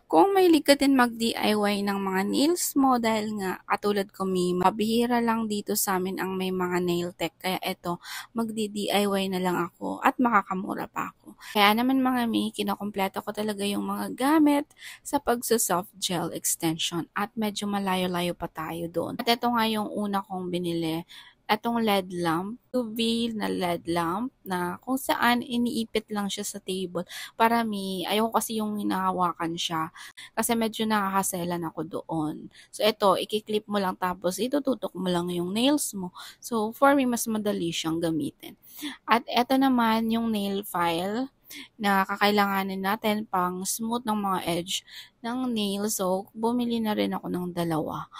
Kung mahilig ka din mag-DIY ng mga nails mo dahil nga katulad ko mabihira lang dito sa amin ang may mga nail tech kaya eto magdi-DIY na lang ako at makakamura pa ako. Kaya naman mga kinakumpleto ko talaga yung mga gamit sa pagsa-soft gel extension at medyo malayo-layo pa tayo doon. At eto nga yung una kong binili. Etong LED lamp, UV na LED lamp na kung saan iniipit lang siya sa table para ayoko kasi yung hinahawakan siya kasi medyo nakakaselan ako doon. So, ito, ikiklip mo lang tapos itututok mo lang yung nails mo. So, for me, mas madali siyang gamitin. At ito naman yung nail file na kakailanganin natin pang smooth ng mga edge ng nail. So, bumili na rin ako ng dalawa.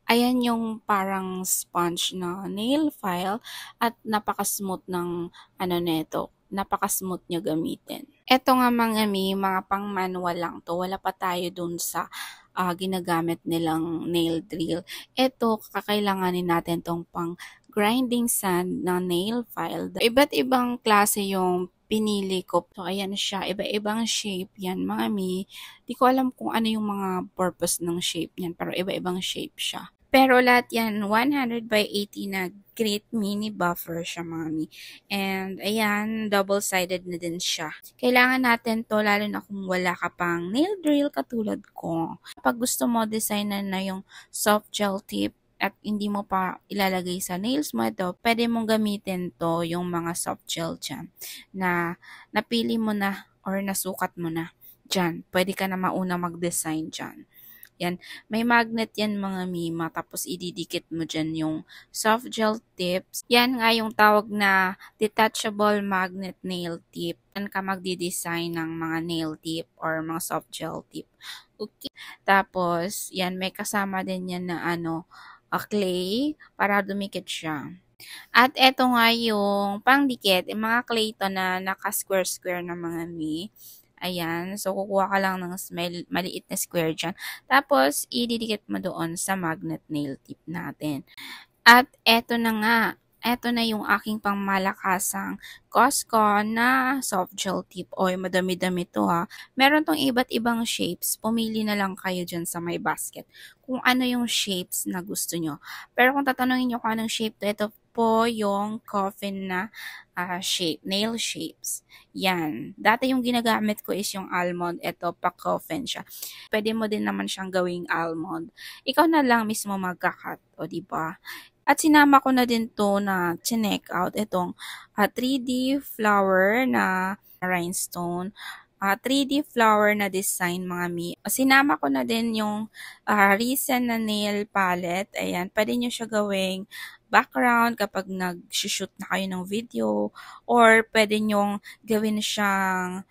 Ayan yung parang sponge na nail file at napaka-smooth ng neto. Napaka-smooth niya gamitin. Eto nga mga mga pang-manual lang to. Wala pa tayo dun sa ginagamit nilang nail drill. Eto, kakailanganin natin tong pang grinding sand na nail file. Iba't ibang klase yung pinili ko. So, ayan siya. Iba-ibang shape yan, mga Di ko alam kung ano yung mga purpose ng shape niyan, pero iba-ibang shape siya. Pero lahat yan, 100/80 na great mini buffer siya, mami. And, ayan, double-sided na din siya. Kailangan natin to, lalo na kung wala ka pang nail drill katulad ko. Pag gusto mo, designan na yung soft gel tip at hindi mo pa ilalagay sa nails mo ito, pwede mong gamitin to, yung mga soft gel dyan, na napili mo na or nasukat mo na dyan. Pwede ka na mauna mag-design dyan. Yan. May magnet yan mga mima. Tapos ididikit mo dyan yung soft gel tips. Yan nga yung tawag na detachable magnet nail tip. Yan ka magdi-design ng mga nail tip or mga soft gel tip. Okay. Tapos, yan may kasama din yan na clay para dumikit siya. At eto nga yung pangdikit, yung mga clay to na naka-square-square na mga Ayan. So, kukuha ka lang ng maliit na square dyan. Tapos, ididikit mo doon sa magnet nail tip natin. At eto na nga. Eto na yung aking pangmalakasang Costco na soft gel tip. Oy, madami-dami to ha. Meron tong iba't ibang shapes. Pumili na lang kayo dyan sa may basket kung ano yung shapes na gusto nyo. Pero kung tatanungin nyo kung anong shape to, ito po yung coffin na shape, nail shapes. Yan. Dati yung ginagamit ko is yung almond. Ito, pa-coffin siya. Pwede mo din naman siyang gawing almond. Ikaw na lang mismo magkakat. O, diba? At sinama ko na din to na chinek out itong 3D flower na rhinestone. 3D flower na design mga Sinama ko na din yung recent na nail palette. Ayan, pwede nyo siya gawing background kapag nag-shoot na kayo ng video or pwede nyong gawin siyang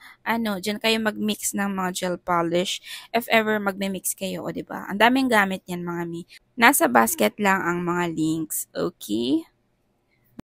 dyan kayo mag-mix ng mga gel polish if ever magme-mix kayo, o diba? Ang daming gamit yan mga Nasa basket lang ang mga links, okay?